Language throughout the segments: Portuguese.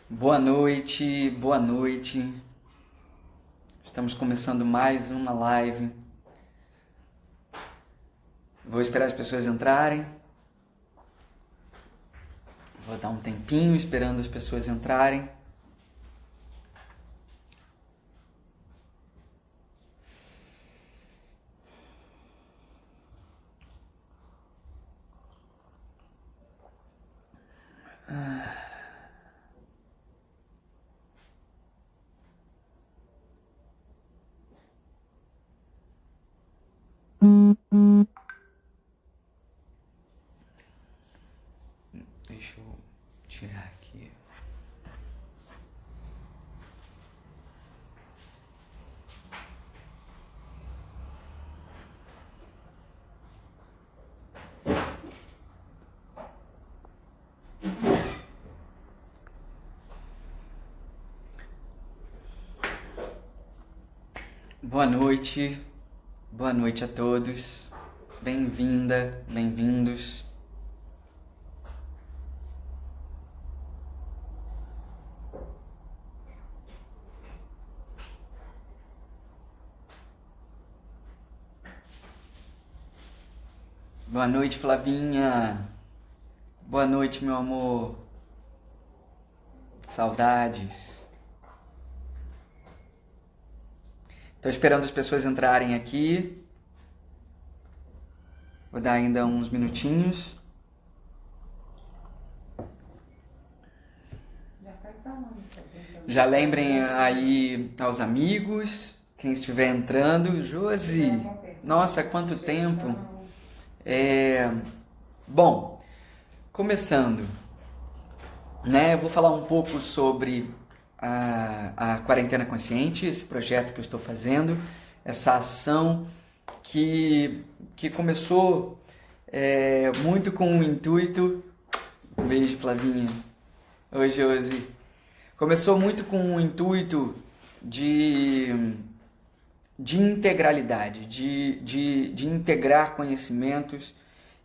Boa noite, boa noite. Estamos começando mais uma live. Vou esperar as pessoas entrarem. Vou dar um tempinho esperando as pessoas entrarem. Deixa eu tirar aqui. Boa noite a todos. Bem-vinda, bem-vindos. Boa noite, Flavinha. Boa noite, meu amor. Saudades. Estou esperando as pessoas entrarem aqui. Vou dar ainda uns minutinhos. Já lembrem aí aos amigos, quem estiver entrando. Josi, nossa, quanto tempo. Bom, começando, né? Eu vou falar um pouco sobre a Quarentena Consciente, esse projeto que eu estou fazendo, essa ação que começou muito com o intuito... Um beijo, Flavinha. Oi, Josi. Começou muito com o intuito de integralidade, de integrar conhecimentos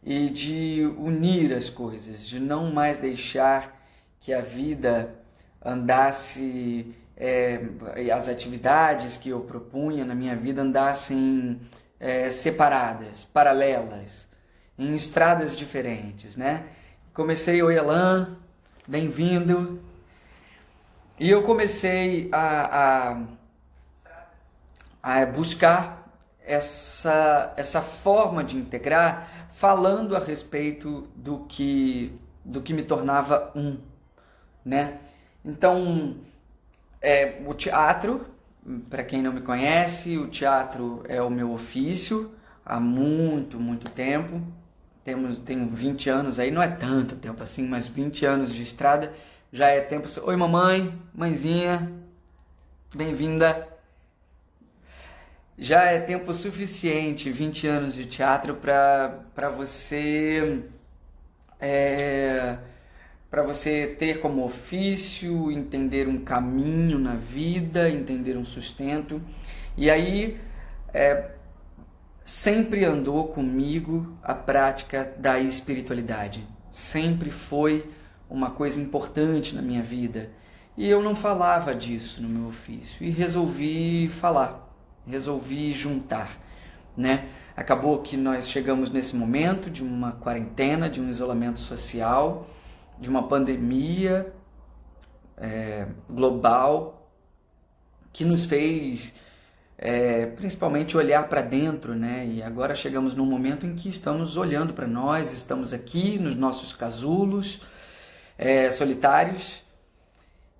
e de unir as coisas, de não mais deixar que a vida andasse, as atividades que eu propunha na minha vida andassem separadas, paralelas, em estradas diferentes, né? Comecei, oi Elan, bem-vindo. E eu comecei a buscar essa forma de integrar, falando a respeito do que me tornava um, né? Então, o teatro, para quem não me conhece, o teatro é o meu ofício há muito, muito tempo. Tenho 20 anos aí, não é tanto tempo assim, mas 20 anos de estrada já é tempo. Oi mamãe, mãezinha, bem-vinda. Já é tempo suficiente, 20 anos de teatro, para você ter como ofício, entender um caminho na vida, entender um sustento. E aí sempre andou comigo a prática da espiritualidade. Sempre foi uma coisa importante na minha vida. E eu não falava disso no meu ofício. E resolvi falar, resolvi juntar, né? Acabou que nós chegamos nesse momento de uma quarentena, de um isolamento social, de uma pandemia global, que nos fez principalmente olhar para dentro, né? E agora chegamos num momento em que estamos olhando para nós, estamos aqui nos nossos casulos solitários,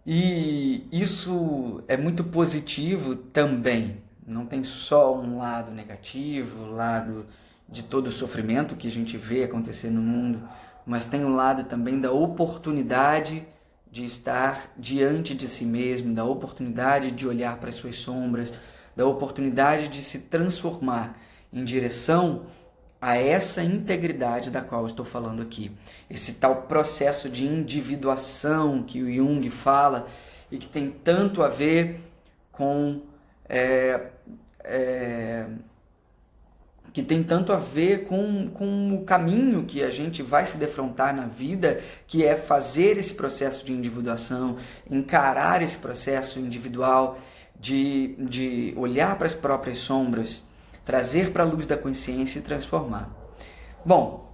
e isso é muito positivo também. Não tem só um lado negativo, o lado de todo o sofrimento que a gente vê acontecer no mundo, mas tem um lado também da oportunidade de estar diante de si mesmo, da oportunidade de olhar para as suas sombras, da oportunidade de se transformar em direção a essa integridade da qual estou falando aqui. Esse tal processo de individuação que o Jung fala e que tem tanto a ver com que tem tanto a ver com o caminho que a gente vai se defrontar na vida, que é fazer esse processo de individuação, encarar esse processo individual, de olhar para as próprias sombras, trazer para a luz da consciência e transformar. Bom,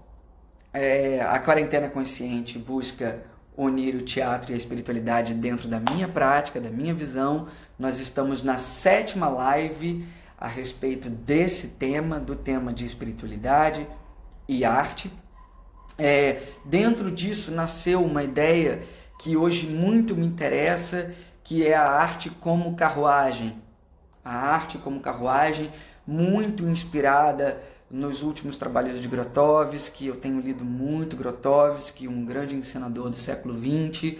a Quarentena Consciente busca unir o teatro e a espiritualidade dentro da minha prática, da minha visão. Nós estamos na 7ª live a respeito desse tema, do tema de espiritualidade e arte. Dentro disso nasceu uma ideia que hoje muito me interessa, que é a arte como carruagem. A arte como carruagem, muito inspirada nos últimos trabalhos de Grotowski. Eu tenho lido muito Grotowski, um grande ensinador do século XX,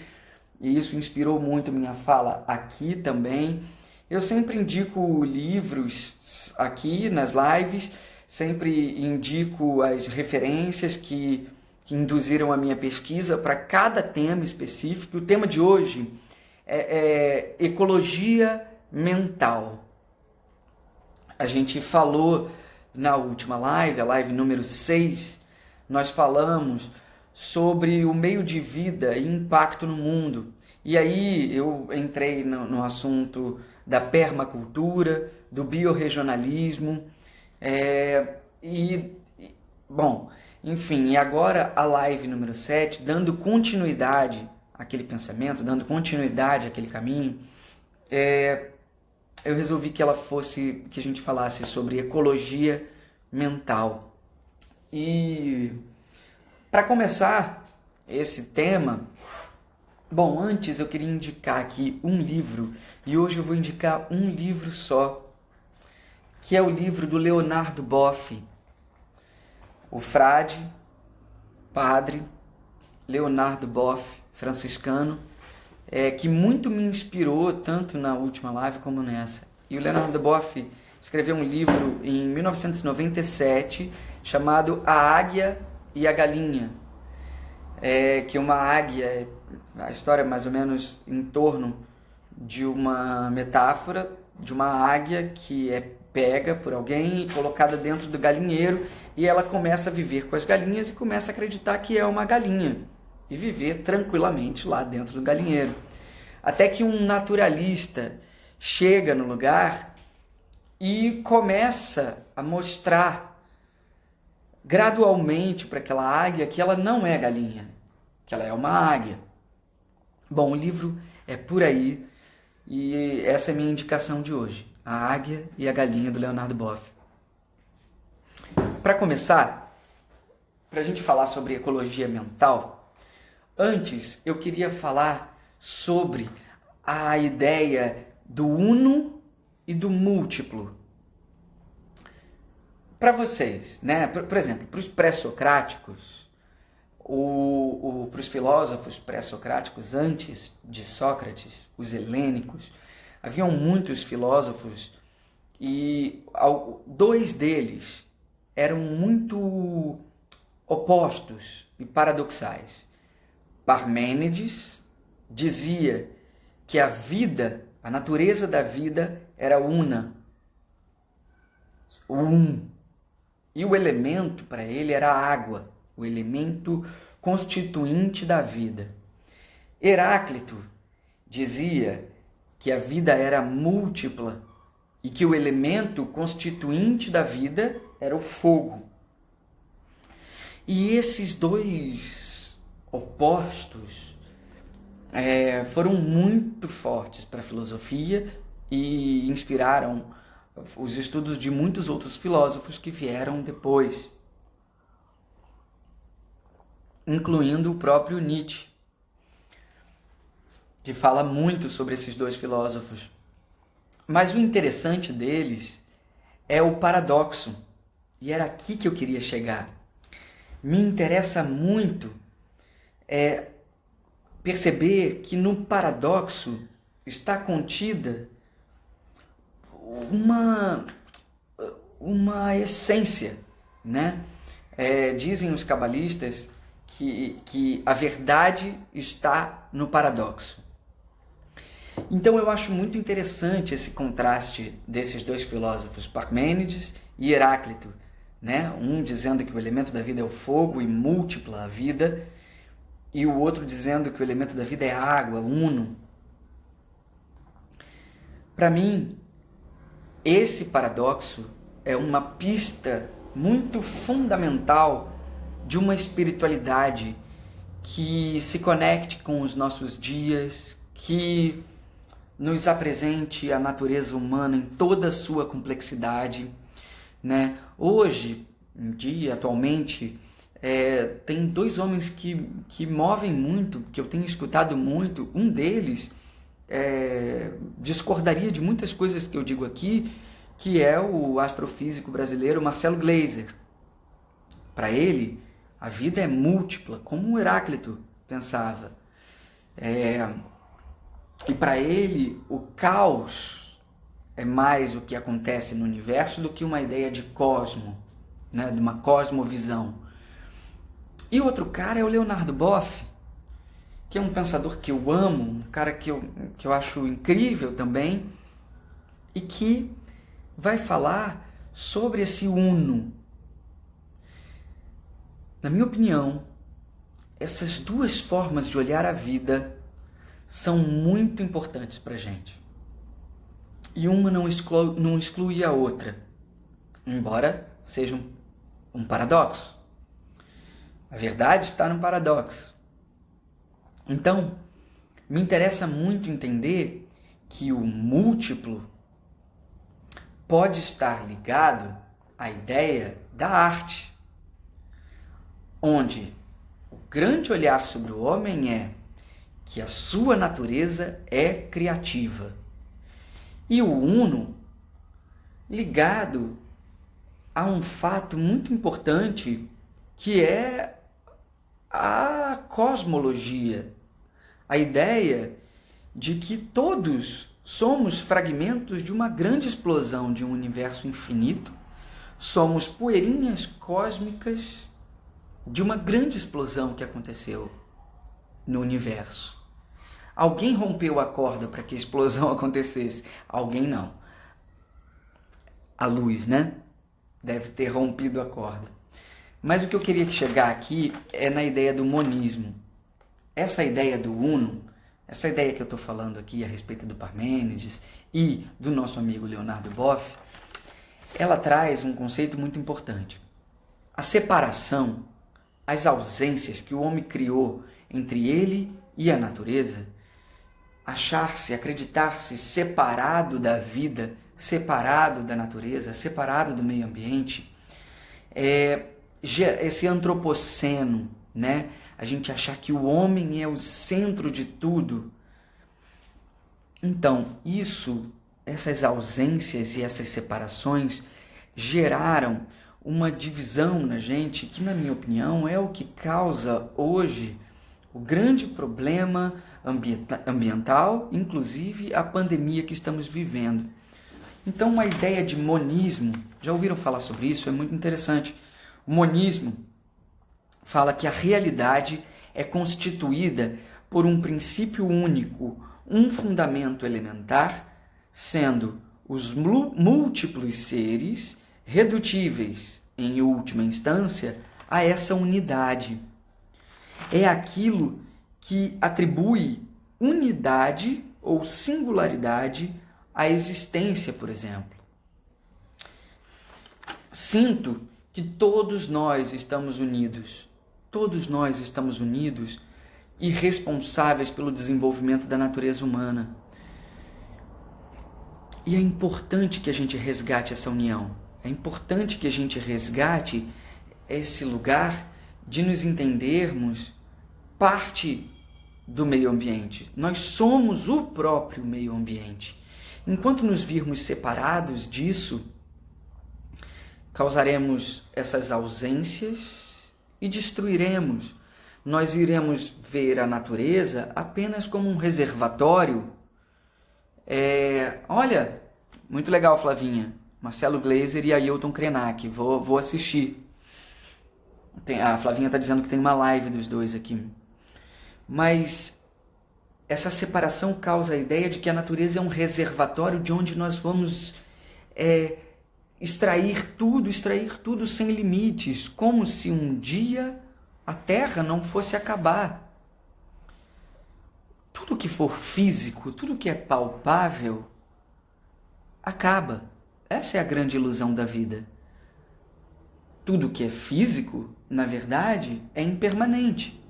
e isso inspirou muito minha fala aqui também. Eu sempre indico livros aqui nas lives, sempre indico as referências que induziram a minha pesquisa para cada tema específico. O tema de hoje é ecologia mental. A gente falou na última live, a live número 6, nós falamos sobre o meio de vida e impacto no mundo. E aí eu entrei no assunto da permacultura, do biorregionalismo, bom, enfim, e agora a live número 7, dando continuidade àquele pensamento, dando continuidade àquele caminho, eu resolvi que a gente falasse sobre ecologia mental. E para começar esse tema, bom, antes eu queria indicar aqui um livro, e hoje eu vou indicar um livro só, que é o livro do Leonardo Boff, o frade, padre Leonardo Boff, franciscano, que muito me inspirou, tanto na última live como nessa. E o Leonardo Boff escreveu um livro em 1997 chamado A Águia e a Galinha, que uma águia, a história é mais ou menos em torno de uma metáfora de uma águia que é pega por alguém e colocada dentro do galinheiro, e ela começa a viver com as galinhas e começa a acreditar que é uma galinha e viver tranquilamente lá dentro do galinheiro. Até que um naturalista chega no lugar e começa a mostrar gradualmente para aquela águia que ela não é galinha, que ela é uma águia. Bom, o livro é por aí, e essa é a minha indicação de hoje. A Águia e a Galinha, do Leonardo Boff. Para começar, para a gente falar sobre ecologia mental, antes eu queria falar sobre a ideia do uno e do múltiplo. Para vocês, né? Por exemplo, para os pré-socráticos, para os filósofos pré-socráticos antes de Sócrates, os helênicos, haviam muitos filósofos e 2 deles eram muito opostos e paradoxais. Parmênides dizia que a vida, a natureza da vida era una, e o elemento para ele era a água, o elemento constituinte da vida. Heráclito dizia que a vida era múltipla e que o elemento constituinte da vida era o fogo. E esses 2 opostos foram muito fortes para a filosofia e inspiraram os estudos de muitos outros filósofos que vieram depois, incluindo o próprio Nietzsche, que fala muito sobre esses 2 filósofos. Mas o interessante deles é o paradoxo, e era aqui que eu queria chegar. Me interessa muito perceber que no paradoxo está contida uma essência, né? Dizem os cabalistas que a verdade está no paradoxo. Então eu acho muito interessante esse contraste desses 2 filósofos, Parmênides e Heráclito, né? Um dizendo que o elemento da vida é o fogo e múltipla a vida, e o outro dizendo que o elemento da vida é a água, uno. Para mim, esse paradoxo é uma pista muito fundamental de uma espiritualidade que se conecte com os nossos dias, que nos apresente a natureza humana em toda a sua complexidade, né? Hoje em dia, atualmente, tem dois homens que movem muito, que eu tenho escutado muito. Um deles discordaria de muitas coisas que eu digo aqui, que é o astrofísico brasileiro Marcelo Gleiser. Para ele, a vida é múltipla, como o Heráclito pensava. E para ele, o caos é mais o que acontece no universo do que uma ideia de cosmo, né? De uma cosmovisão. E o outro cara é o Leonardo Boff, que é um pensador que eu amo, um cara que eu acho incrível também, e que vai falar sobre esse uno. Na minha opinião, essas duas formas de olhar a vida são muito importantes para a gente. E uma não exclui a outra, embora seja um paradoxo. A verdade está no paradoxo. Então, me interessa muito entender que o múltiplo pode estar ligado à ideia da arte, onde o grande olhar sobre o homem é que a sua natureza é criativa. E o uno ligado a um fato muito importante, que é a cosmologia, a ideia de que todos somos fragmentos de uma grande explosão de um universo infinito, somos poeirinhas cósmicas de uma grande explosão que aconteceu no universo. Alguém rompeu a corda para que a explosão acontecesse. Alguém não. A luz, né? Deve ter rompido a corda. Mas o que eu queria chegar aqui é na ideia do monismo. Essa ideia do uno, essa ideia que eu estou falando aqui a respeito do Parmênides e do nosso amigo Leonardo Boff, ela traz um conceito muito importante. A separação, as ausências que o homem criou entre ele e a natureza, achar-se, acreditar-se separado da vida, separado da natureza, separado do meio ambiente, esse antropoceno, né? A gente achar que o homem é o centro de tudo. Então, essas ausências e essas separações geraram uma divisão na gente que, na minha opinião, é o que causa hoje o grande problema ambiental, inclusive a pandemia que estamos vivendo. Então, a ideia de monismo, já ouviram falar sobre isso? É muito interessante. O monismo fala que a realidade é constituída por um princípio único, um fundamento elementar, sendo os múltiplos seres redutíveis, em última instância, a essa unidade. É aquilo que atribui unidade ou singularidade à existência, por exemplo. Sinto que todos nós estamos unidos e responsáveis pelo desenvolvimento da natureza humana. E é importante que a gente resgate essa união. É importante que a gente resgate esse lugar de nos entendermos parte do meio ambiente. Nós somos o próprio meio ambiente. Enquanto nos virmos separados disso, causaremos essas ausências e destruiremos. Nós iremos ver a natureza apenas como um reservatório. Olha, muito legal, Flavinha. Marcelo Gleiser e Ailton Krenak. Vou assistir. A Flavinha está dizendo que tem uma live dos dois aqui. Mas essa separação causa a ideia de que a natureza é um reservatório de onde nós vamos extrair tudo sem limites, como se um dia a Terra não fosse acabar. Tudo que for físico, tudo que é palpável, acaba. Essa é a grande ilusão da vida. Tudo que é físico, na verdade, é impermanente.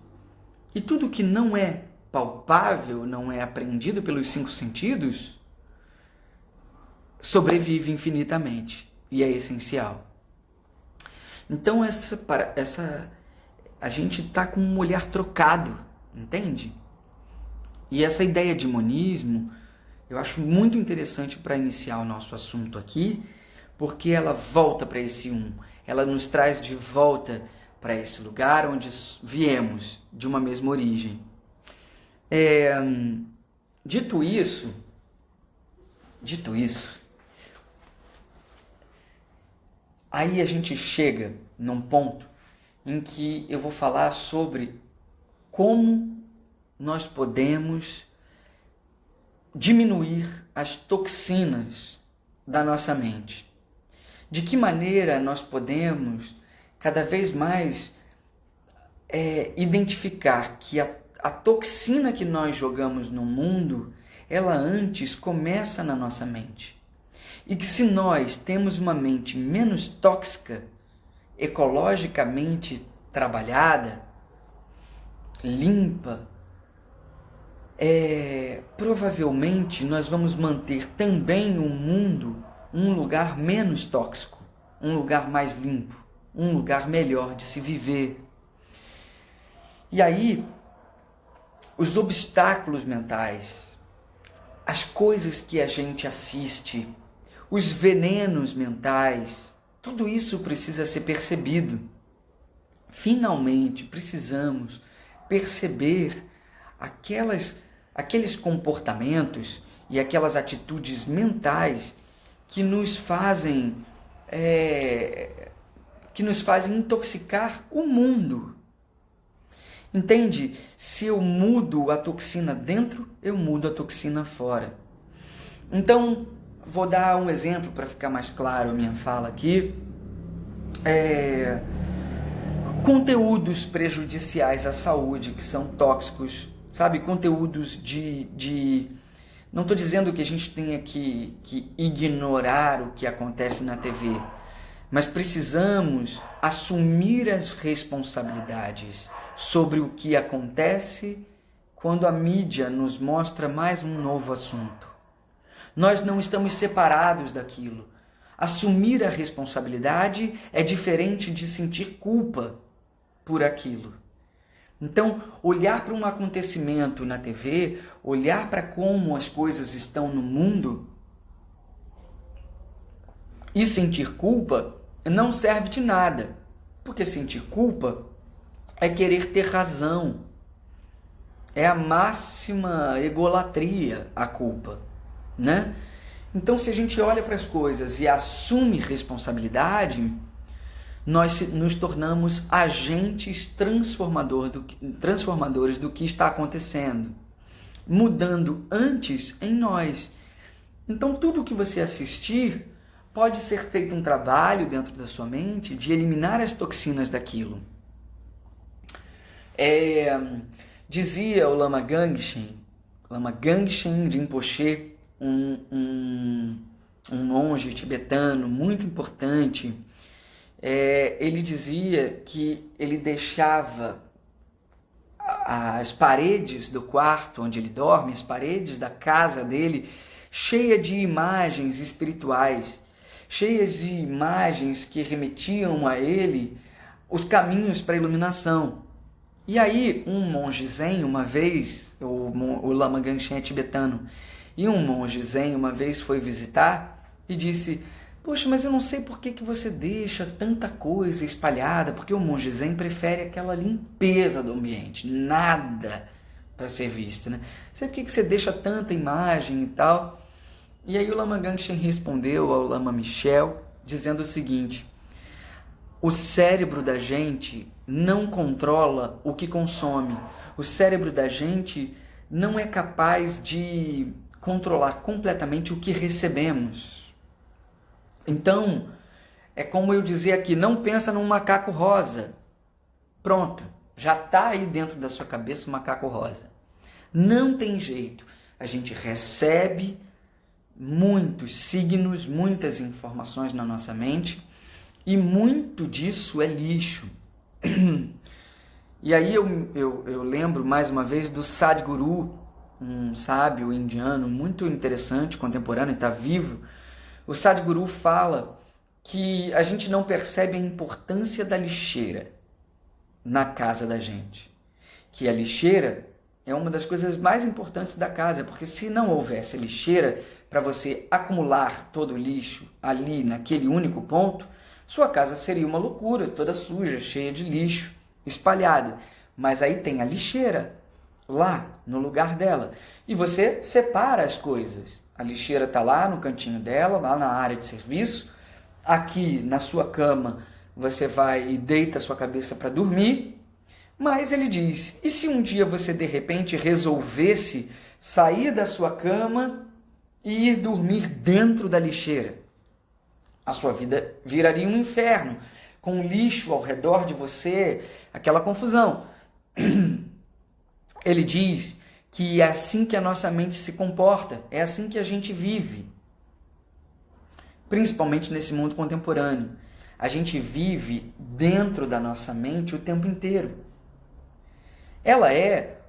E tudo que não é palpável, não é apreendido pelos 5 sentidos, sobrevive infinitamente e é essencial. Então a gente está com um olhar trocado, entende? E essa ideia de monismo, eu acho muito interessante para iniciar o nosso assunto aqui, porque ela volta para esse ela nos traz de volta para esse lugar onde viemos, de uma mesma origem. Dito isso, aí a gente chega num ponto em que eu vou falar sobre como nós podemos diminuir as toxinas da nossa mente. De que maneira nós podemos cada vez mais identificar que a toxina que nós jogamos no mundo, ela antes começa na nossa mente. E que se nós temos uma mente menos tóxica, ecologicamente trabalhada, limpa, provavelmente nós vamos manter também o mundo um lugar menos tóxico, um lugar mais limpo, um lugar melhor de se viver. E aí, os obstáculos mentais, as coisas que a gente assiste, os venenos mentais, tudo isso precisa ser percebido. Finalmente, precisamos perceber aqueles comportamentos e aquelas atitudes mentais que nos fazem intoxicar o mundo. Entende? Se eu mudo a toxina dentro, eu mudo a toxina fora. Então, vou dar um exemplo para ficar mais claro a minha fala aqui. Conteúdos prejudiciais à saúde, que são tóxicos, sabe? Conteúdos Não estou dizendo que a gente tenha que ignorar o que acontece na TV, mas precisamos assumir as responsabilidades sobre o que acontece quando a mídia nos mostra mais um novo assunto. Nós não estamos separados daquilo. Assumir a responsabilidade é diferente de sentir culpa por aquilo. Então, olhar para um acontecimento na TV, olhar para como as coisas estão no mundo e sentir culpa não serve de nada. Porque sentir culpa é querer ter razão. É a máxima egolatria a culpa, né? Então, se a gente olha para as coisas e assume responsabilidade, nós nos tornamos agentes transformadores do que está acontecendo, mudando antes em nós. Então, tudo que você assistir, pode ser feito um trabalho dentro da sua mente de eliminar as toxinas daquilo. Dizia o Lama Gangchen Rinpoche, um monge tibetano muito importante, ele dizia que ele deixava as paredes do quarto onde ele dorme, as paredes da casa dele, cheias de imagens espirituais, cheias de imagens que remetiam a ele os caminhos para a iluminação. E aí, um monge zen, uma vez, o Lama Gangchen é tibetano, e um monge zen uma vez foi visitar e disse: poxa, mas eu não sei por que você deixa tanta coisa espalhada, porque o monge zen prefere aquela limpeza do ambiente, nada para ser visto, né? Sei por que você deixa tanta imagem e tal. E aí o Lama Gangchen respondeu ao Lama Michel, dizendo o seguinte: o cérebro da gente não controla o que consome. O cérebro da gente não é capaz de controlar completamente o que recebemos. Então, É como eu dizer aqui, não pensa num macaco rosa. Pronto, já está aí dentro da sua cabeça o macaco rosa. Não tem jeito. A gente recebe muitos signos, muitas informações na nossa mente e muito disso é lixo. E aí eu lembro mais uma vez do Sadhguru, um sábio indiano muito interessante, contemporâneo, está vivo. O Sadhguru fala que a gente não percebe a importância da lixeira na casa da gente. Que a lixeira é uma das coisas mais importantes da casa, porque se não houvesse lixeira para você acumular todo o lixo ali naquele único ponto, sua casa seria uma loucura, toda suja, cheia de lixo, espalhada. Mas aí tem a lixeira lá no lugar dela e você separa as coisas. A lixeira está lá no cantinho dela, lá na área de serviço. Aqui na sua cama você vai e deita a sua cabeça para dormir. Mas ele diz, e se um dia você de repente resolvesse sair da sua cama e ir dormir dentro da lixeira? A sua vida viraria um inferno, com lixo ao redor de você, aquela confusão. Ele diz que é assim que a nossa mente se comporta, é assim que a gente vive. Principalmente nesse mundo contemporâneo. A gente vive dentro da nossa mente o tempo inteiro. Ela é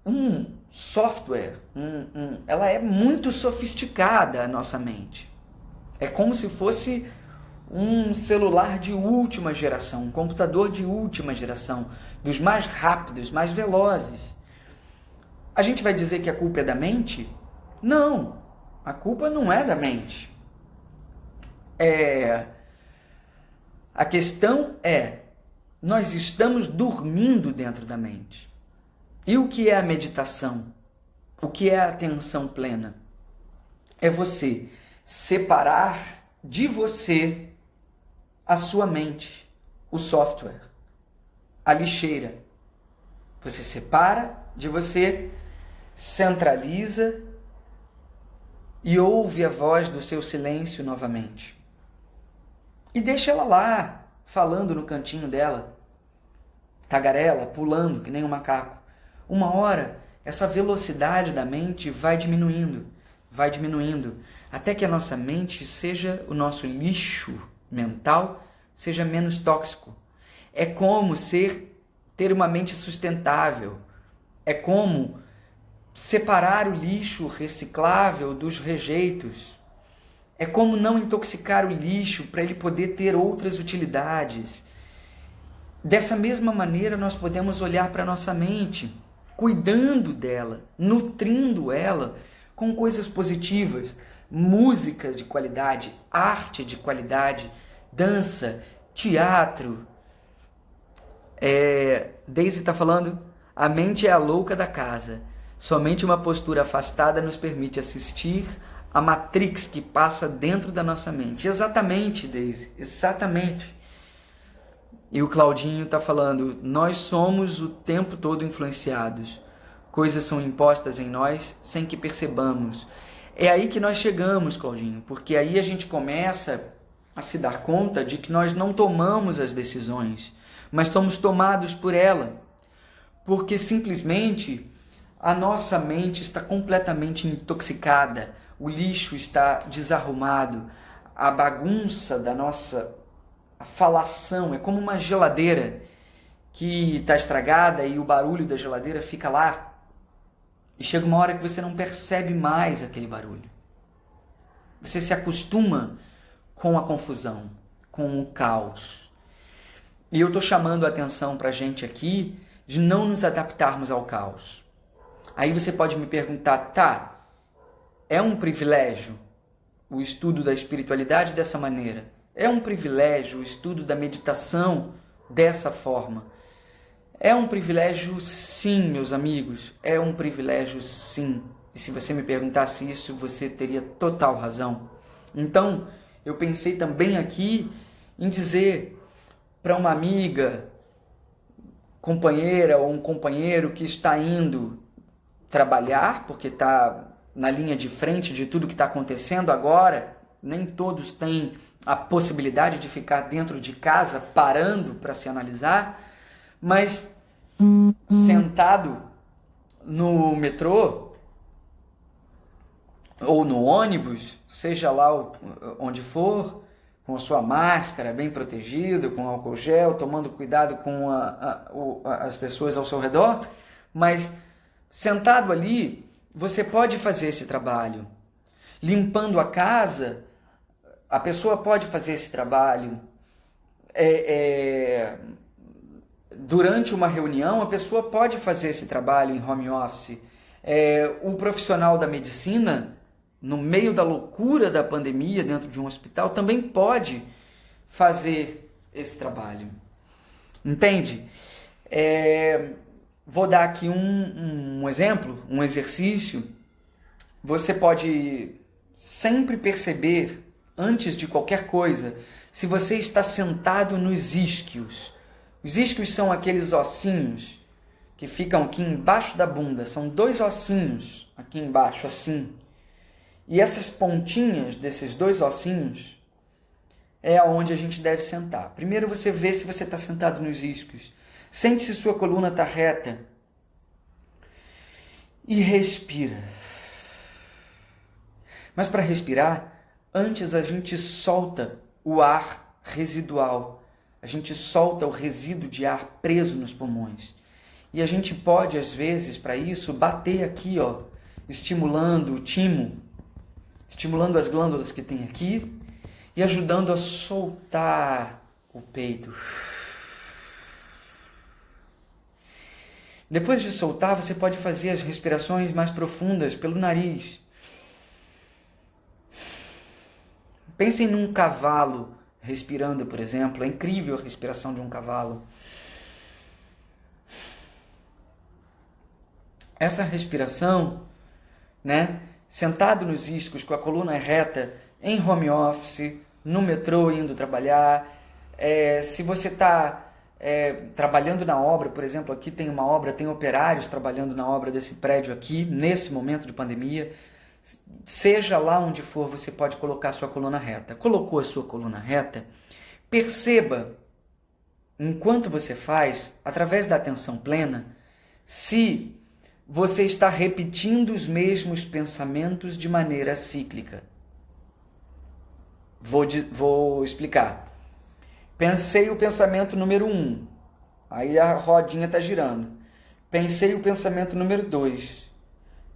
um software, ela é muito sofisticada, a nossa mente. É como se fosse um celular de última geração, um computador de última geração, dos mais rápidos, mais velozes. A gente vai dizer que a culpa é da mente? Não, a culpa não é da mente. A questão é, nós estamos dormindo dentro da mente. E o que é a meditação? O que é a atenção plena? É você separar de você a sua mente, o software, a lixeira. Você separa de você, centraliza e ouve a voz do seu silêncio novamente. E deixa ela lá, falando no cantinho dela, tagarela, pulando que nem um macaco. Uma hora, essa velocidade da mente vai diminuindo, até que a nossa mente seja, o nosso lixo mental, seja menos tóxico. É como ter uma mente sustentável. É como separar o lixo reciclável dos rejeitos. É como não intoxicar o lixo para ele poder ter outras utilidades. Dessa mesma maneira, nós podemos olhar para a nossa mente, cuidando dela, nutrindo ela com coisas positivas, músicas de qualidade, arte de qualidade, dança, teatro. Daisy está falando, a mente é a louca da casa. Somente uma postura afastada nos permite assistir a Matrix que passa dentro da nossa mente. Exatamente, Daisy, exatamente. E o Claudinho está falando, nós somos o tempo todo influenciados. Coisas são impostas em nós sem que percebamos. É aí que nós chegamos, Claudinho, porque aí a gente começa a se dar conta de que nós não tomamos as decisões, mas somos tomados por ela. Porque simplesmente a nossa mente está completamente intoxicada, o lixo está desarrumado, a bagunça da nossa falação é como uma geladeira que está estragada e o barulho da geladeira fica lá. E chega uma hora que você não percebe mais aquele barulho. Você se acostuma com a confusão, com o caos. E eu estou chamando a atenção para a gente aqui de não nos adaptarmos ao caos. Aí você pode me perguntar, tá, é um privilégio o estudo da espiritualidade dessa maneira? É um privilégio o estudo da meditação dessa forma? É um privilégio, sim, meus amigos. É um privilégio, sim. E se você me perguntasse isso, você teria total razão. Então, eu pensei também aqui em dizer para uma amiga, companheira ou um companheiro que está indo trabalhar, porque está na linha de frente de tudo que está acontecendo agora, nem todos têm a possibilidade de ficar dentro de casa parando para se analisar, mas sentado no metrô ou no ônibus, seja lá onde for, com a sua máscara bem protegida, com álcool gel, tomando cuidado com as pessoas ao seu redor, mas sentado ali, você pode fazer esse trabalho. Limpando a casa, a pessoa pode fazer esse trabalho. Durante uma reunião, a pessoa pode fazer esse trabalho em home office. O profissional da medicina, no meio da loucura da pandemia, dentro de um hospital, também pode fazer esse trabalho. Entende? Vou dar aqui um exemplo, um exercício. Você pode sempre perceber, antes de qualquer coisa, se você está sentado nos isquios. Os isquios são aqueles ossinhos que ficam aqui embaixo da bunda. São 2 ossinhos aqui embaixo, assim. E essas pontinhas desses 2 ossinhos é aonde a gente deve sentar. Primeiro você vê se você está sentado nos isquios. Sente se sua coluna está reta. E respira. Mas para respirar, antes a gente solta o ar residual. A gente solta o resíduo de ar preso nos pulmões. E a gente pode, às vezes, para isso, bater aqui, ó, estimulando o timo, estimulando as glândulas que tem aqui e ajudando a soltar o peito. Depois de soltar, você pode fazer as respirações mais profundas pelo nariz. Pensem num cavalo respirando, por exemplo. É incrível a respiração de um cavalo. Essa respiração, né, sentado nos iscos, com a coluna reta, em home office, no metrô indo trabalhar, se você está trabalhando na obra, por exemplo, aqui tem uma obra, tem operários trabalhando na obra desse prédio aqui, nesse momento de pandemia, seja lá onde for, você pode colocar a sua coluna reta. Colocou a sua coluna reta, perceba, enquanto você faz, através da atenção plena, se você está repetindo os mesmos pensamentos de maneira cíclica. Vou explicar. Pensei o pensamento número 1. Aí a rodinha está girando. Pensei o pensamento número 2.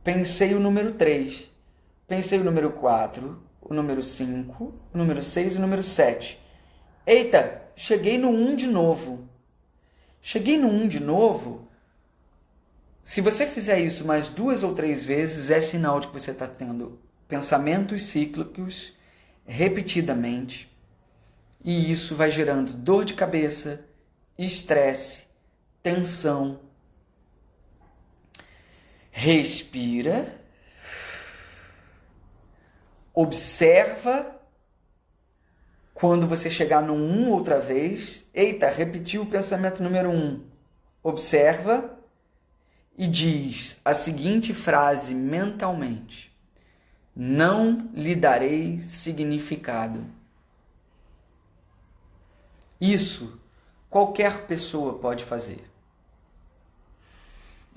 Pensei o número 3. Pensei o número 4. O número 5. O número 6 e o número 7. Eita, cheguei no 1 de novo. Cheguei no 1 de novo. Se você fizer isso mais 2 ou 3 vezes, é sinal de que você está tendo pensamentos cíclicos repetidamente. E isso vai gerando dor de cabeça, estresse, tensão. Respira. Observa quando você chegar no 1 outra vez. Eita, repetiu o pensamento número 1. Observa e diz a seguinte frase mentalmente: não lhe darei significado. Isso qualquer pessoa pode fazer.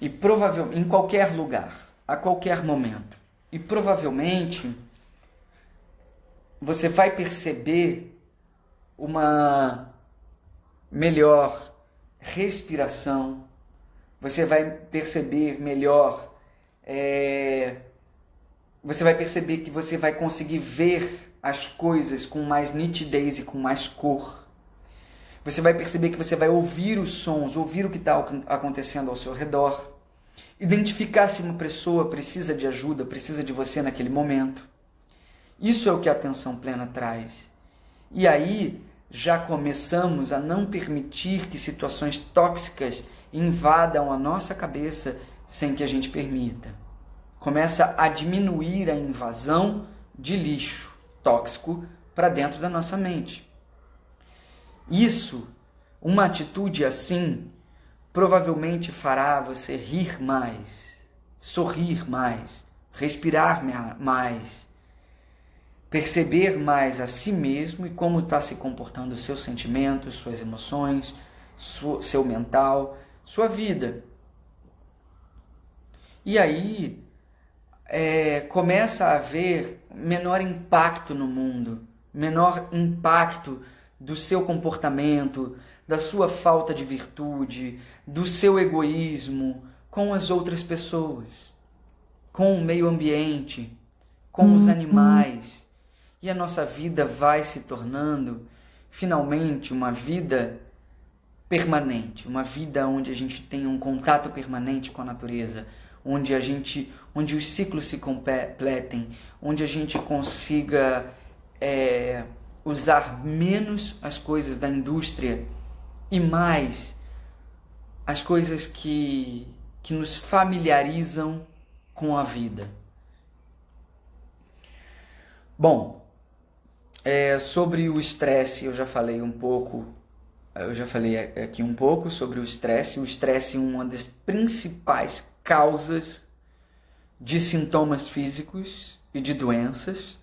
E provavelmente, em qualquer lugar, a qualquer momento. E provavelmente você vai perceber uma melhor respiração, você vai perceber melhor, você vai perceber que você vai conseguir ver as coisas com mais nitidez e com mais cor. Você vai perceber que você vai ouvir os sons, ouvir o que está acontecendo ao seu redor, identificar se uma pessoa precisa de ajuda, precisa de você naquele momento. Isso é o que a atenção plena traz. E aí já começamos a não permitir que situações tóxicas invadam a nossa cabeça sem que a gente permita. Começa a diminuir a invasão de lixo tóxico para dentro da nossa mente. Isso, uma atitude assim, provavelmente fará você rir mais, sorrir mais, respirar mais, perceber mais a si mesmo e como está se comportando os seus sentimentos, suas emoções, seu mental, sua vida. E aí começa a haver menor impacto no mundo, menor impacto do seu comportamento, da sua falta de virtude, do seu egoísmo com as outras pessoas, com o meio ambiente, com os animais. E a nossa vida vai se tornando, finalmente, uma vida permanente, uma vida onde a gente tem um contato permanente com a natureza, onde os ciclos se completem, onde a gente consiga usar menos as coisas da indústria e mais as coisas que nos familiarizam com a vida. Bom, sobre o estresse eu já falei aqui um pouco sobre o estresse. O estresse é uma das principais causas de sintomas físicos e de doenças.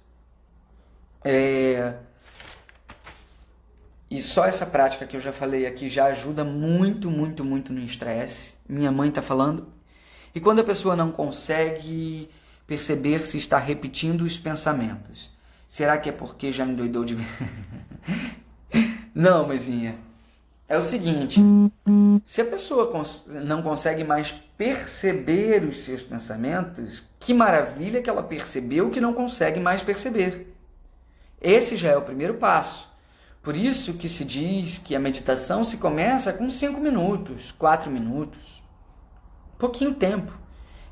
E só essa prática que eu já falei aqui já ajuda muito, muito, muito no estresse. Minha mãe está falando. E quando a pessoa não consegue perceber se está repetindo os pensamentos, será que é porque já endoidou de vez? Não, mãezinha. É o seguinte, se a pessoa não consegue mais perceber os seus pensamentos, que maravilha que ela percebeu que não consegue mais perceber. Esse já é o primeiro passo. Por isso que se diz que a meditação se começa com 5 minutos, 4 minutos, pouquinho tempo.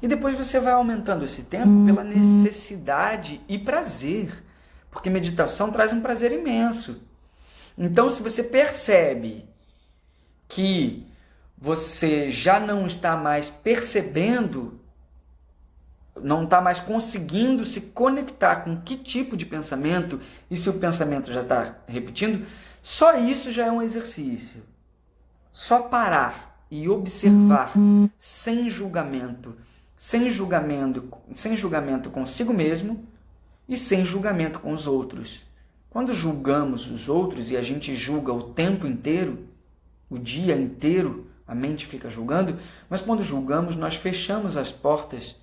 E depois você vai aumentando esse tempo pela necessidade e prazer, porque meditação traz um prazer imenso. Então, se você percebe que você já não está mais percebendo, não está mais conseguindo se conectar com que tipo de pensamento, e se o pensamento já está repetindo, só isso já é um exercício. Só parar e observar sem julgamento consigo mesmo e sem julgamento com os outros. Quando julgamos os outros, e a gente julga o tempo inteiro, o dia inteiro, a mente fica julgando, mas quando julgamos, nós fechamos as portas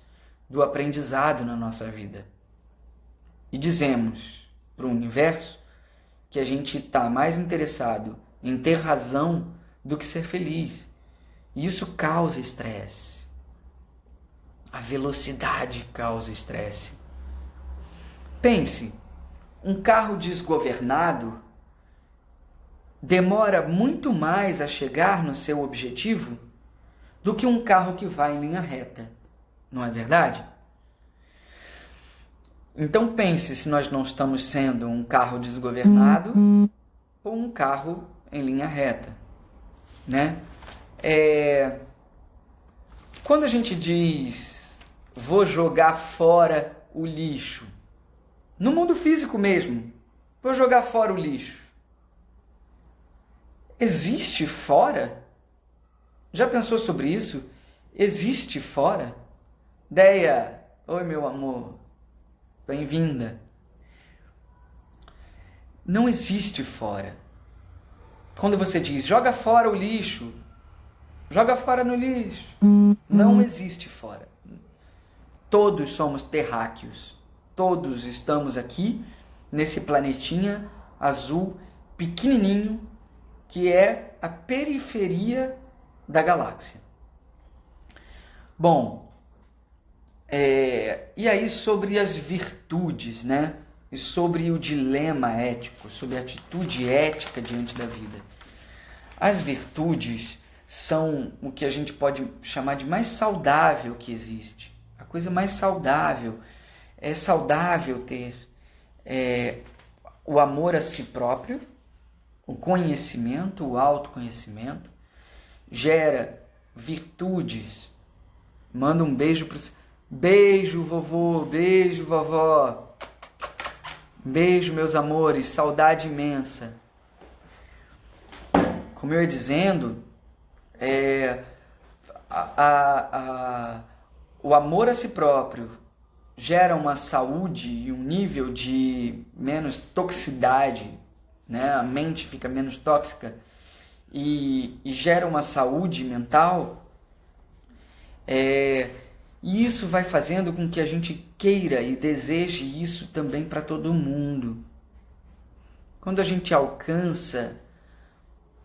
do aprendizado na nossa vida. E dizemos para o universo que a gente está mais interessado em ter razão do que ser feliz. E isso causa estresse. A velocidade causa estresse. Pense, um carro desgovernado demora muito mais a chegar no seu objetivo do que um carro que vai em linha reta. Não é verdade? Então pense se nós não estamos sendo um carro desgovernado ou um carro em linha reta, né? Quando a gente diz vou jogar fora o lixo, no mundo físico mesmo, vou jogar fora o lixo, existe fora? Já pensou sobre isso? Existe fora? Deia, oi meu amor, bem-vinda. Não existe fora. Quando você diz joga fora o lixo, joga fora no lixo, não existe fora. Todos somos terráqueos, todos estamos aqui nesse planetinha azul pequenininho que é a periferia da galáxia. Bom, e aí sobre as virtudes, né? E sobre o dilema ético, sobre a atitude ética diante da vida. As virtudes são o que a gente pode chamar de mais saudável que existe. A coisa mais saudável. É saudável ter o amor a si próprio, o conhecimento, o autoconhecimento. Gera virtudes. Manda um beijo para você. Beijo, vovô. Beijo, vovó. Beijo, meus amores. Saudade imensa. Como eu ia dizendo, o amor a si próprio gera uma saúde e um nível de menos toxicidade, né? A mente fica menos tóxica e gera uma saúde mental, e isso vai fazendo com que a gente queira e deseje isso também para todo mundo. Quando a gente alcança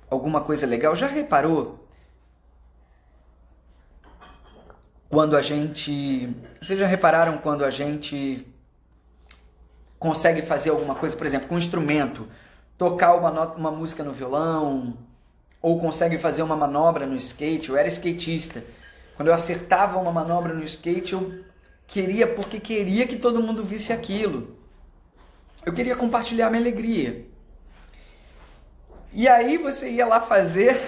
alguma coisa legal, já reparou? Quando a gente... Vocês já repararam quando a gente consegue fazer alguma coisa, por exemplo, com um instrumento, tocar uma música no violão, ou consegue fazer uma manobra no skate? Eu era skatista. Quando eu acertava uma manobra no skate, eu queria, porque queria que todo mundo visse aquilo. Eu queria compartilhar minha alegria. E aí você ia lá fazer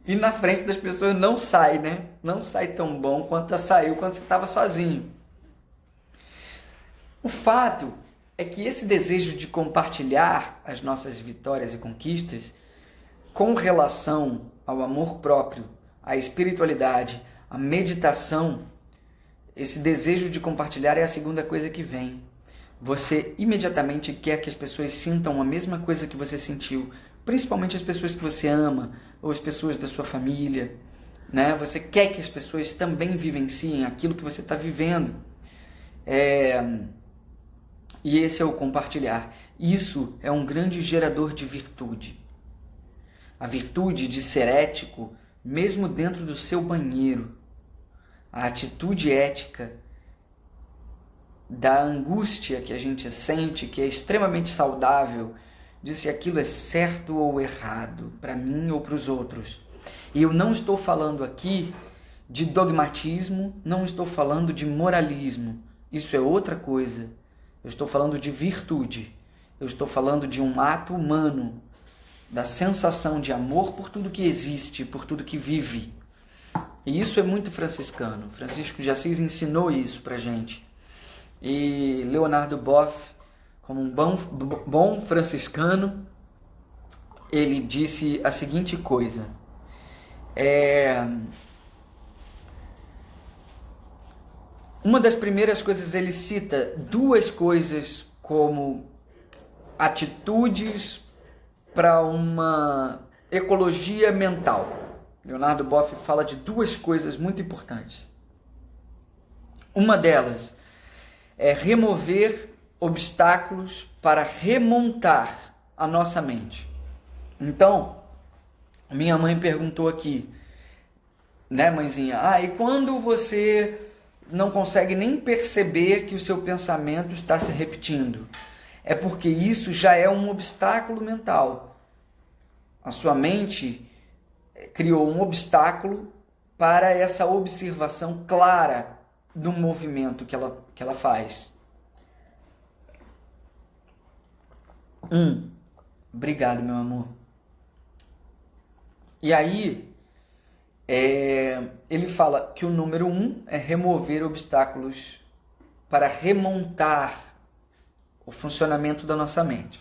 e na frente das pessoas não sai, né? Não sai tão bom quanto saiu quando você estava sozinho. O fato é que esse desejo de compartilhar as nossas vitórias e conquistas com relação ao amor próprio, à espiritualidade, à meditação, esse desejo de compartilhar é a segunda coisa que vem. Você imediatamente quer que as pessoas sintam a mesma coisa que você sentiu, principalmente as pessoas que você ama, ou as pessoas da sua família, né? Você quer que as pessoas também vivenciem aquilo que você está vivendo. E esse é o compartilhar. Isso é um grande gerador de virtude. A virtude de ser ético, mesmo dentro do seu banheiro. A atitude ética da angústia que a gente sente, que é extremamente saudável, de se aquilo é certo ou errado, para mim ou para os outros. E eu não estou falando aqui de dogmatismo, não estou falando de moralismo. Isso é outra coisa. Eu estou falando de virtude. Eu estou falando de um ato humano, da sensação de amor por tudo que existe, por tudo que vive. E isso é muito franciscano. Francisco de Assis ensinou isso pra gente. E Leonardo Boff, como um bom franciscano, ele disse a seguinte coisa. Uma das primeiras coisas, ele cita duas coisas como atitudes para uma ecologia mental. Leonardo Boff fala de duas coisas muito importantes. Uma delas é remover obstáculos para remontar a nossa mente. Então, minha mãe perguntou aqui, né, mãezinha? E quando você não consegue nem perceber que o seu pensamento está se repetindo? É porque isso já é um obstáculo mental. A sua mente criou um obstáculo para essa observação clara do movimento que ela faz. Obrigado, meu amor. E aí, ele fala que o número 1 é remover obstáculos para remontar o funcionamento da nossa mente.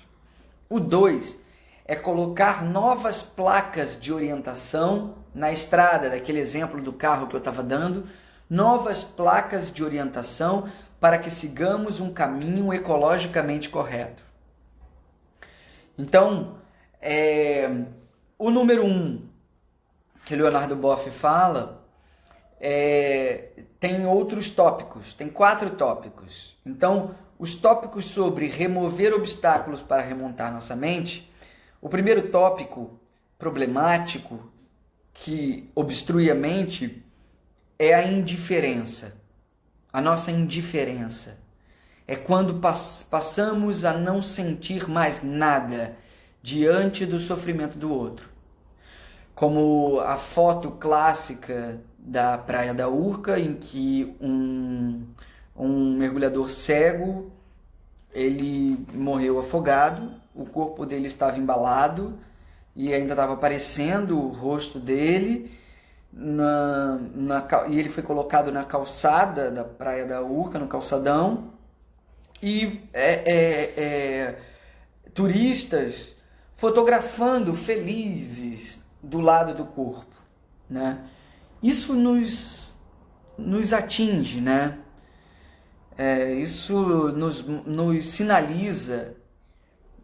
O 2 é colocar novas placas de orientação na estrada, daquele exemplo do carro que eu estava dando, novas placas de orientação para que sigamos um caminho ecologicamente correto. Então, o número 1 que Leonardo Boff fala, tem outros tópicos, tem 4 tópicos. Então, os tópicos sobre remover obstáculos para remontar nossa mente, o primeiro tópico problemático que obstrui a mente é a indiferença. A nossa indiferença é quando passamos a não sentir mais nada diante do sofrimento do outro. Como a foto clássica da Praia da Urca, em que um mergulhador cego, ele morreu afogado, o corpo dele estava embalado e ainda estava aparecendo o rosto dele, e ele foi colocado na calçada da Praia da Urca, no calçadão, e turistas fotografando felizes do lado do corpo, né? Isso nos atinge, né? Isso nos sinaliza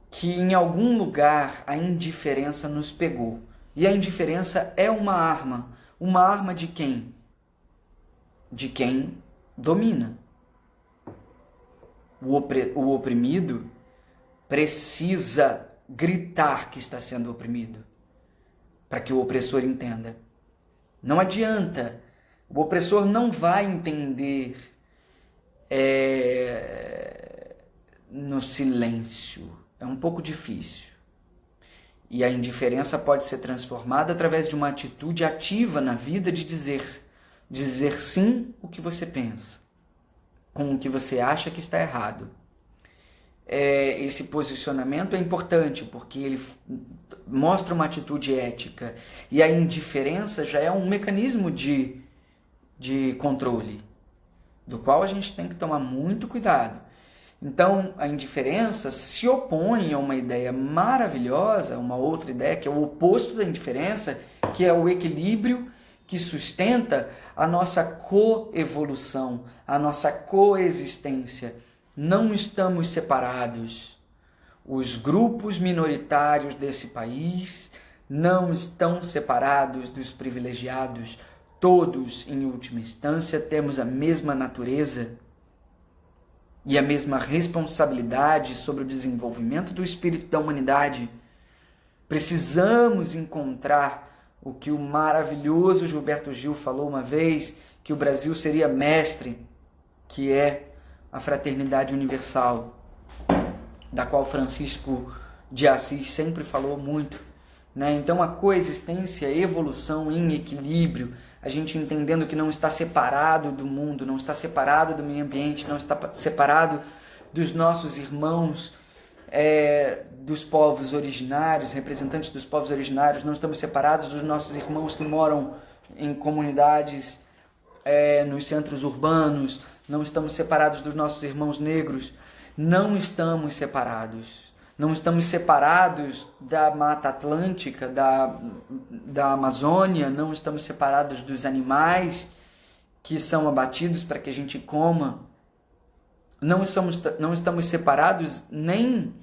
que em algum lugar a indiferença nos pegou. E a indiferença é uma arma. Uma arma de quem? De quem domina. O oprimido precisa gritar que está sendo oprimido, para que o opressor entenda. Não adianta. O opressor não vai entender no silêncio. É um pouco difícil. E a indiferença pode ser transformada através de uma atitude ativa na vida de dizer sim o que você pensa, com o que você acha que está errado. Esse posicionamento é importante porque ele mostra uma atitude ética. E a indiferença já é um mecanismo de controle, do qual a gente tem que tomar muito cuidado. Então, a indiferença se opõe a uma ideia maravilhosa, uma outra ideia que é o oposto da indiferença, que é o equilíbrio que sustenta a nossa coevolução, a nossa coexistência. Não estamos separados. Os grupos minoritários desse país não estão separados dos privilegiados. Todos, em última instância, temos a mesma natureza e a mesma responsabilidade sobre o desenvolvimento do espírito da humanidade. Precisamos encontrar o que o maravilhoso Gilberto Gil falou uma vez, que o Brasil seria mestre, que é a fraternidade universal, da qual Francisco de Assis sempre falou muito. Então a coexistência, a evolução em equilíbrio, a gente entendendo que não está separado do mundo, não está separado do meio ambiente, não está separado dos nossos irmãos, dos povos originários, representantes dos povos originários, não estamos separados dos nossos irmãos que moram em comunidades, nos centros urbanos, não estamos separados dos nossos irmãos negros, não estamos separados. Não estamos separados da Mata Atlântica, da Amazônia, não estamos separados dos animais que são abatidos para que a gente coma. Não estamos separados nem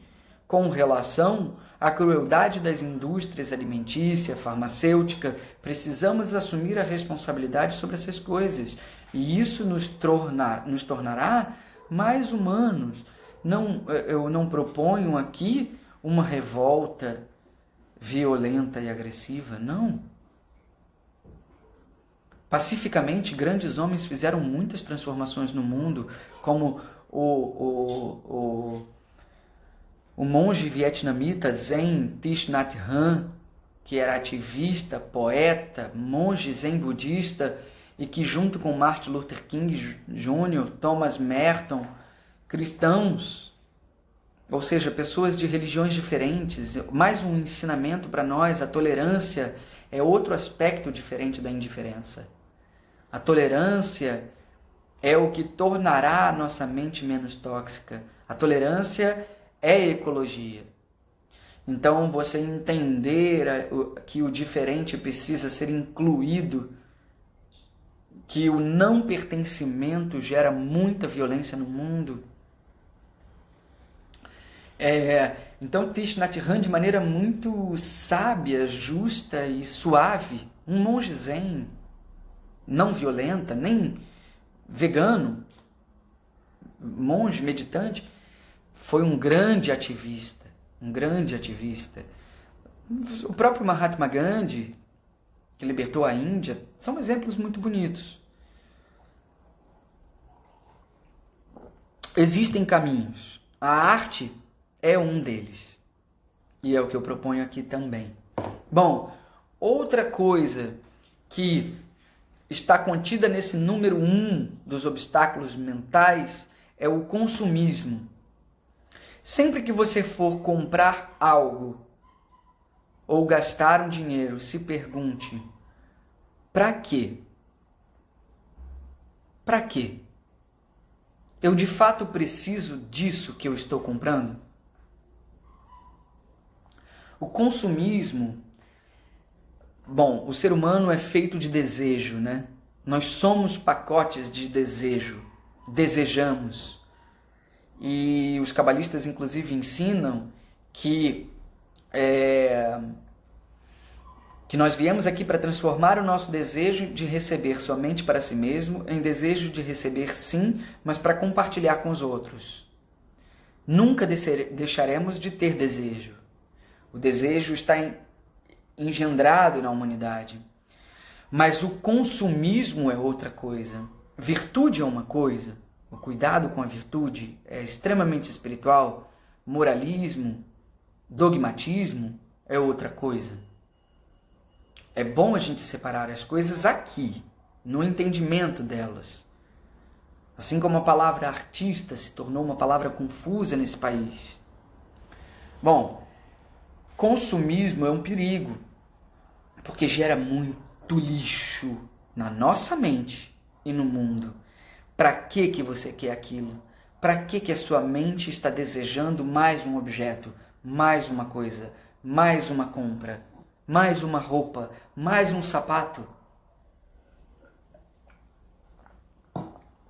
com relação à crueldade das indústrias alimentícia, farmacêutica. Precisamos assumir a responsabilidade sobre essas coisas. E isso nos tornará mais humanos. Eu não proponho aqui uma revolta violenta e agressiva, não. Pacificamente, grandes homens fizeram muitas transformações no mundo, como o monge vietnamita Zen Thich Nhat Hanh, que era ativista, poeta, monge zen budista, e que junto com Martin Luther King Jr., Thomas Merton, cristãos, ou seja, pessoas de religiões diferentes, mais um ensinamento para nós. A tolerância é outro aspecto diferente da indiferença. A tolerância é o que tornará a nossa mente menos tóxica. A tolerância é ecologia. Então, você entender que o diferente precisa ser incluído, que o não pertencimento gera muita violência no mundo. Então Thich Nhat Hanh, de maneira muito sábia, justa e suave, um monge zen, não violenta, nem vegano, monge meditante, foi um grande ativista, O próprio Mahatma Gandhi, que libertou a Índia, são exemplos muito bonitos. Existem caminhos. A arte é um deles. E é o que eu proponho aqui também. Bom, outra coisa que está contida nesse número 1 dos obstáculos mentais é o consumismo. Sempre que você for comprar algo ou gastar um dinheiro, se pergunte: para quê? Para quê? Eu de fato preciso disso que eu estou comprando? O consumismo, o ser humano é feito de desejo, né? Nós somos pacotes de desejo. desejamos. E os cabalistas, inclusive, ensinam que nós viemos aqui para transformar o nosso desejo de receber somente para si mesmo em desejo de receber sim, mas para compartilhar com os outros. Nunca deixaremos de ter desejo. O desejo está engendrado na humanidade. Mas o consumismo é outra coisa. Virtude é uma coisa. O cuidado com a virtude é extremamente espiritual. Moralismo, dogmatismo é outra coisa. É bom a gente separar as coisas aqui, no entendimento delas. Assim como a palavra artista se tornou uma palavra confusa nesse país. Bom, consumismo é um perigo, porque gera muito lixo na nossa mente e no mundo. Para que você quer aquilo? Para que a sua mente está desejando mais um objeto, mais uma coisa, mais uma compra, mais uma roupa, mais um sapato?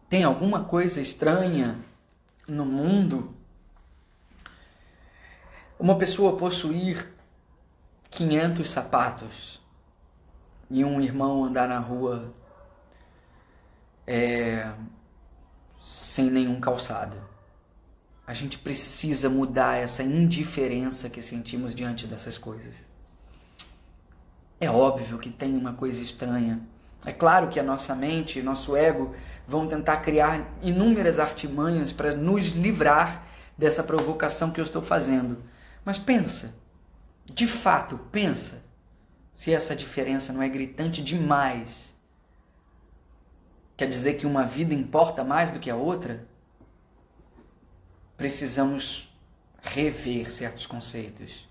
Tem alguma coisa estranha no mundo? Uma pessoa possuir 500 sapatos e um irmão andar na rua sem nenhum calçado. A gente precisa mudar essa indiferença que sentimos diante dessas coisas. É óbvio que tem uma coisa estranha. É claro que a nossa mente e nosso ego vão tentar criar inúmeras artimanhas para nos livrar dessa provocação que eu estou fazendo. Mas pensa, de fato, pensa, se essa diferença não é gritante demais. Quer dizer que uma vida importa mais do que a outra? Precisamos rever certos conceitos.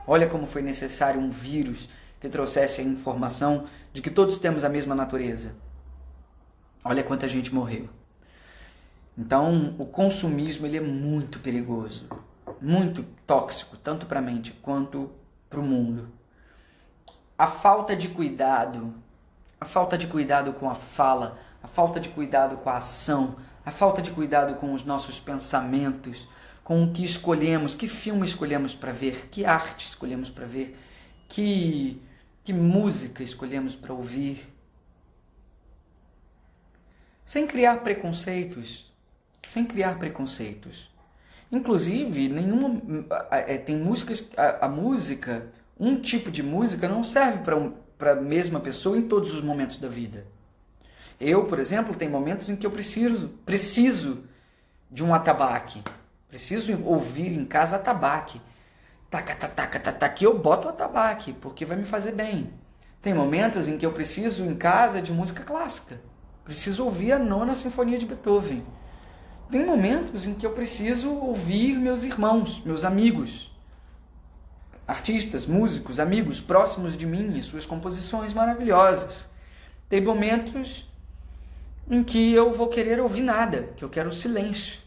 Olha como foi necessário um vírus que trouxesse a informação de que todos temos a mesma natureza. Olha quanta gente morreu. Então, o consumismo ele é muito perigoso, muito tóxico, tanto para a mente quanto para o mundo. A falta de cuidado com a fala, a falta de cuidado com a ação, a falta de cuidado com os nossos pensamentos, com o que escolhemos, que filme escolhemos para ver, que arte escolhemos para ver, que música escolhemos para ouvir. Sem criar preconceitos. Inclusive, tem músicas, a música, um tipo de música não serve para a mesma pessoa em todos os momentos da vida. Eu, por exemplo, tem momentos em que eu preciso de um atabaque. Preciso ouvir em casa atabaque. Taca, taca, taca, taca, eu boto o atabaque, porque vai me fazer bem. Tem momentos em que eu preciso em casa de música clássica. Preciso ouvir a Nona Sinfonia de Beethoven. Tem momentos em que eu preciso ouvir meus irmãos, meus amigos, artistas, músicos, amigos próximos de mim e suas composições maravilhosas. Tem momentos em que eu vou querer ouvir nada, que eu quero silêncio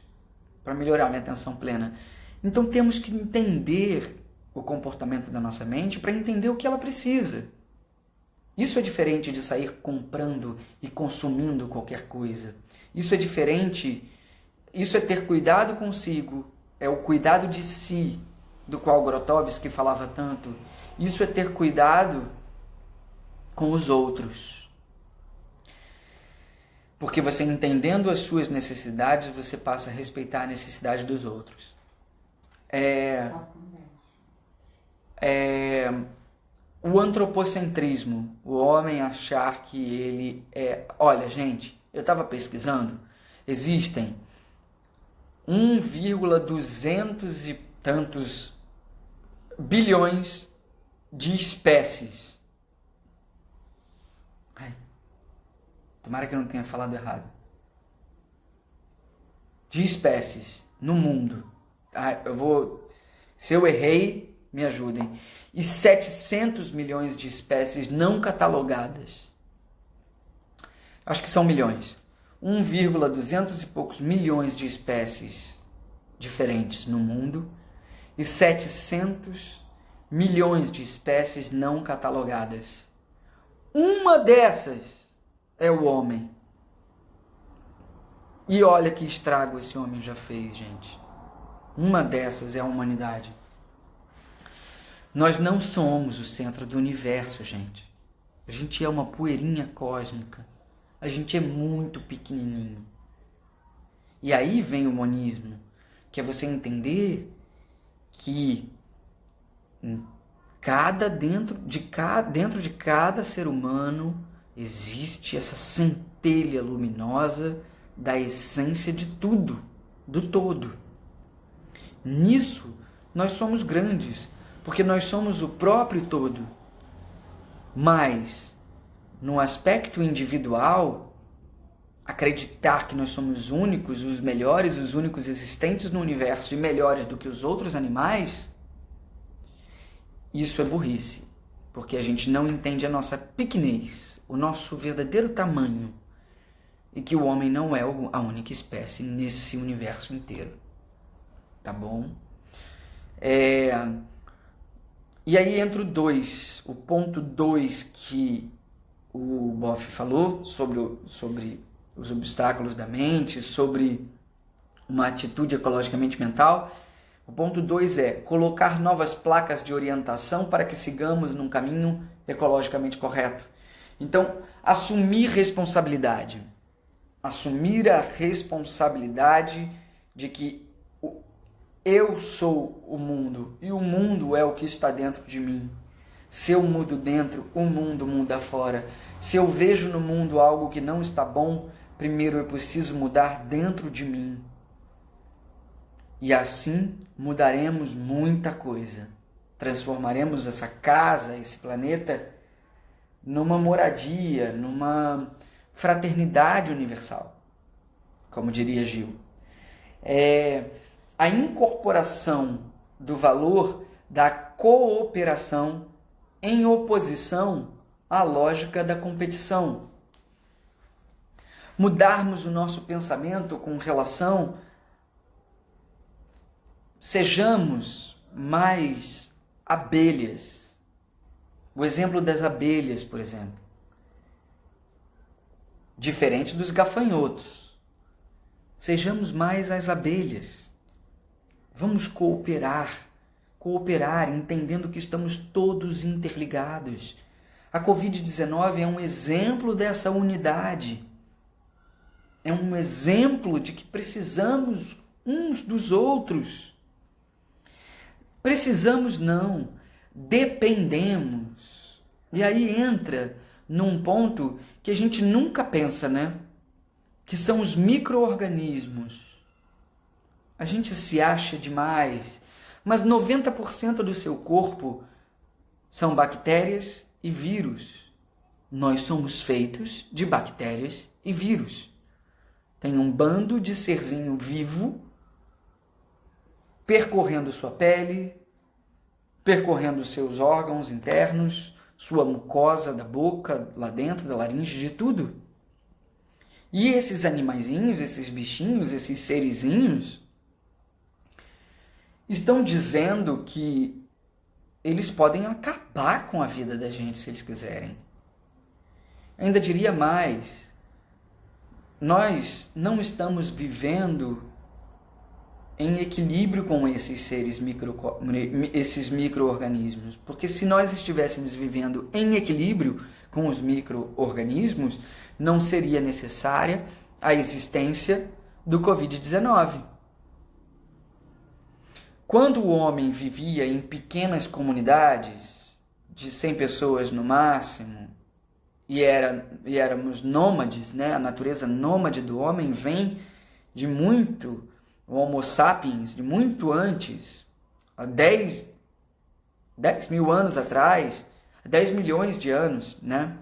para melhorar minha atenção plena. Então temos que entender o comportamento da nossa mente para entender o que ela precisa. Isso é diferente de sair comprando e consumindo qualquer coisa. Isso é diferente, isso é ter cuidado consigo, é o cuidado de si, do qual Grotowski falava tanto. Isso é ter cuidado com os outros. Porque você entendendo as suas necessidades, você passa a respeitar a necessidade dos outros. O antropocentrismo, o homem achar que ele é... Olha, gente, eu estava pesquisando, existem 1,200 e tantos bilhões de espécies. Ai, tomara que eu não tenha falado errado. De espécies no mundo. Se eu errei, me ajudem. E 700 milhões de espécies não catalogadas. Acho que são milhões. 1,200 e poucos milhões de espécies diferentes no mundo e 700 milhões de espécies não catalogadas. Uma dessas é o homem. E olha que estrago esse homem já fez, gente. Uma dessas é a humanidade. Nós não somos o centro do universo, gente. A gente é uma poeirinha cósmica. A gente é muito pequenininho. E aí vem o monismo, que é você entender que dentro de cada ser humano existe essa centelha luminosa da essência de tudo, do todo. Nisso, nós somos grandes, porque nós somos o próprio todo. Mas, no aspecto individual, acreditar que nós somos únicos, os melhores, os únicos existentes no universo e melhores do que os outros animais, isso é burrice, porque a gente não entende a nossa pequenez, o nosso verdadeiro tamanho, e que o homem não é a única espécie nesse universo inteiro. Tá bom? E aí entra o ponto 2 que o Boff falou sobre os obstáculos da mente, sobre uma atitude ecologicamente mental. O ponto 2 é colocar novas placas de orientação para que sigamos num caminho ecologicamente correto. Então, assumir responsabilidade. Assumir a responsabilidade de que eu sou o mundo e o mundo é o que está dentro de mim. Se eu mudo dentro, o mundo muda fora. Se eu vejo no mundo algo que não está bom, primeiro eu preciso mudar dentro de mim. E assim mudaremos muita coisa. Transformaremos essa casa, esse planeta, numa moradia, numa fraternidade universal, como diria Gil. A incorporação do valor da cooperação em oposição à lógica da competição. Mudarmos o nosso pensamento com relação, sejamos mais abelhas. O exemplo das abelhas, por exemplo. Diferente dos gafanhotos. Sejamos mais as abelhas. Vamos cooperar, entendendo que estamos todos interligados. A Covid-19 é um exemplo dessa unidade. É um exemplo de que precisamos uns dos outros. Precisamos não, dependemos. E aí entra num ponto que a gente nunca pensa, né? Que são os micro-organismos. A gente se acha demais, mas 90% do seu corpo são bactérias e vírus. Nós somos feitos de bactérias e vírus. Tem um bando de serzinho vivo percorrendo sua pele, percorrendo seus órgãos internos, sua mucosa da boca, lá dentro, da laringe, de tudo. E esses animaizinhos, esses bichinhos, esses serizinhos, estão dizendo que eles podem acabar com a vida da gente se eles quiserem. Ainda diria mais, nós não estamos vivendo em equilíbrio com esses seres esses micro-organismos, porque se nós estivéssemos vivendo em equilíbrio com os micro-organismos, não seria necessária a existência do Covid-19. Quando o homem vivia em pequenas comunidades, de 100 pessoas no máximo, e éramos nômades, né? A natureza nômade do homem vem de muito, o Homo sapiens, de muito antes, há 10 mil anos atrás, 10 milhões de anos, né?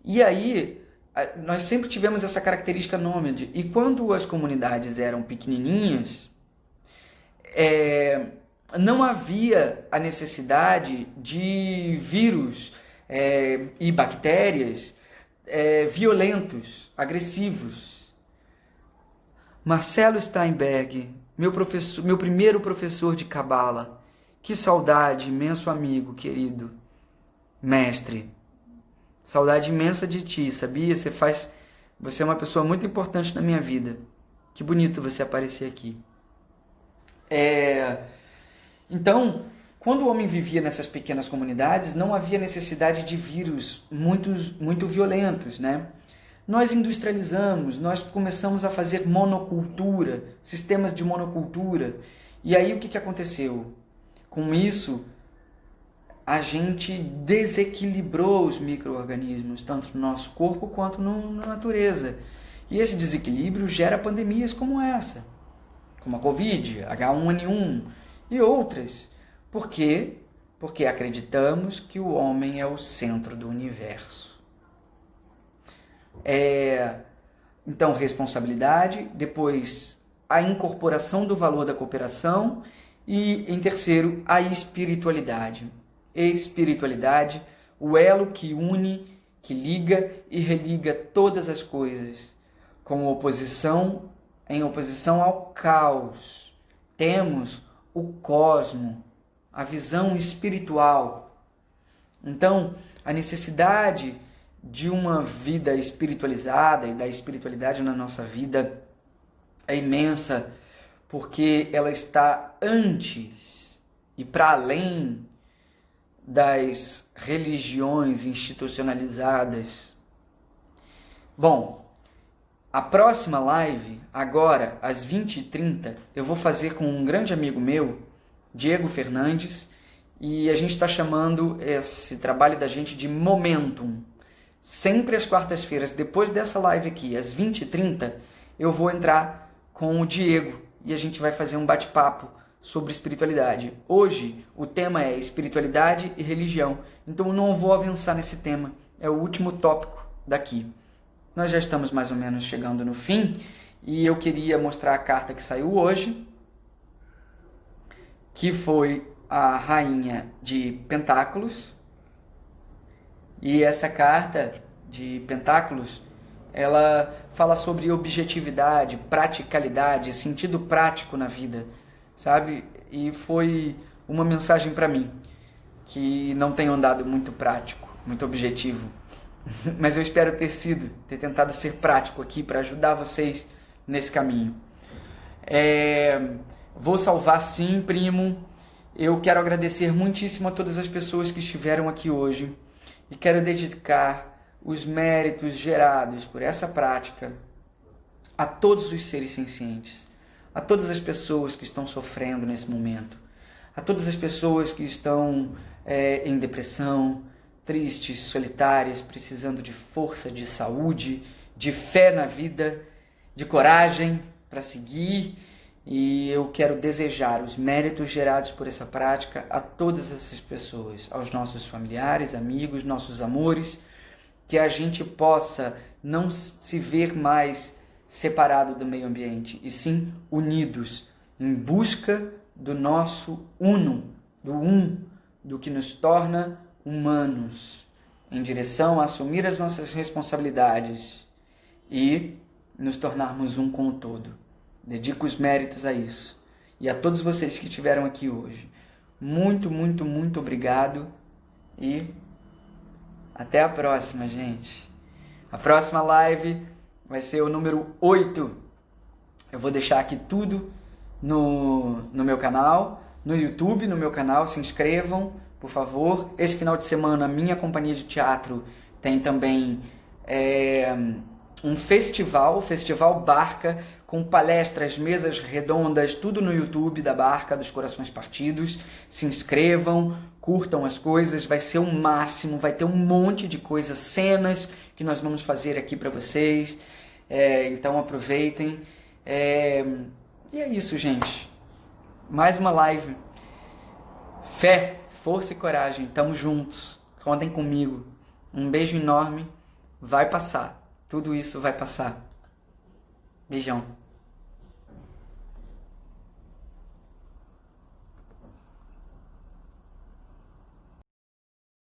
E aí, nós sempre tivemos essa característica nômade. E quando as comunidades eram pequenininhas, não havia a necessidade de vírus e bactérias violentos, agressivos. Marcelo Steinberg, meu primeiro professor de Cabala, que saudade, imenso amigo, querido, mestre, saudade imensa de ti, sabia? Você faz Você é uma pessoa muito importante na minha vida. Que bonito você aparecer aqui. Então, quando o homem vivia nessas pequenas comunidades, não havia necessidade de vírus muito violentos, né? Nós industrializamos, nós começamos a fazer monocultura, sistemas de monocultura. E aí o que aconteceu? Com isso, a gente desequilibrou os micro-organismos, tanto no nosso corpo quanto na natureza. E esse desequilíbrio gera pandemias como essa, como a Covid, H1N1 e outras. Por quê? Porque acreditamos que o homem é o centro do universo. Então, responsabilidade, depois a incorporação do valor da cooperação e, em terceiro, a espiritualidade. Espiritualidade, o elo que une, que liga e religa todas as coisas, em oposição ao caos. Temos o cosmo, a visão espiritual. Então, a necessidade de uma vida espiritualizada e da espiritualidade na nossa vida é imensa, porque ela está antes e para além das religiões institucionalizadas. Bom, a próxima live, agora às 20h30, eu vou fazer com um grande amigo meu, Diego Fernandes, e a gente está chamando esse trabalho da gente de Momentum. Sempre às quartas-feiras, depois dessa live aqui, às 20h30, eu vou entrar com o Diego e a gente vai fazer um bate-papo sobre espiritualidade. Hoje, o tema é espiritualidade e religião, então eu não vou avançar nesse tema, é o último tópico daqui. Nós já estamos mais ou menos chegando no fim e eu queria mostrar a carta que saiu hoje, que foi a Rainha de Pentáculos. E essa carta de Pentáculos, ela fala sobre objetividade, praticalidade, sentido prático na vida, sabe? E foi uma mensagem para mim, que não tenho andado muito prático, muito objetivo. Mas eu espero ter tentado ser prático aqui para ajudar vocês nesse caminho. Vou salvar sim, primo. Eu quero agradecer muitíssimo a todas as pessoas que estiveram aqui hoje. E quero dedicar os méritos gerados por essa prática a todos os seres sencientes, a todas as pessoas que estão sofrendo nesse momento, a todas as pessoas que estão em depressão, tristes, solitárias, precisando de força, de saúde, de fé na vida, de coragem para seguir. E eu quero desejar os méritos gerados por essa prática a todas essas pessoas, aos nossos familiares, amigos, nossos amores, que a gente possa não se ver mais separado do meio ambiente, e sim unidos, em busca do nosso uno, do que nos torna humanos, em direção a assumir as nossas responsabilidades e nos tornarmos um com o todo. Dedico os méritos a isso. E a todos vocês que estiveram aqui hoje. Muito, muito, muito obrigado. E até a próxima, gente. A próxima live vai ser o número 8. Eu vou deixar aqui tudo no meu canal, no YouTube, no meu canal. Se inscrevam, por favor. Esse final de semana, a minha companhia de teatro tem também um festival, o Festival Barca, com palestras, mesas redondas, tudo no YouTube da Barca dos Corações Partidos. Se inscrevam, curtam as coisas, vai ser o máximo, vai ter um monte de coisas, cenas que nós vamos fazer aqui para vocês. Então aproveitem. E é isso, gente. Mais uma live. Fé, força e coragem. Tamo juntos. Contem comigo. Um beijo enorme. Vai passar. Tudo isso vai passar. Beijão.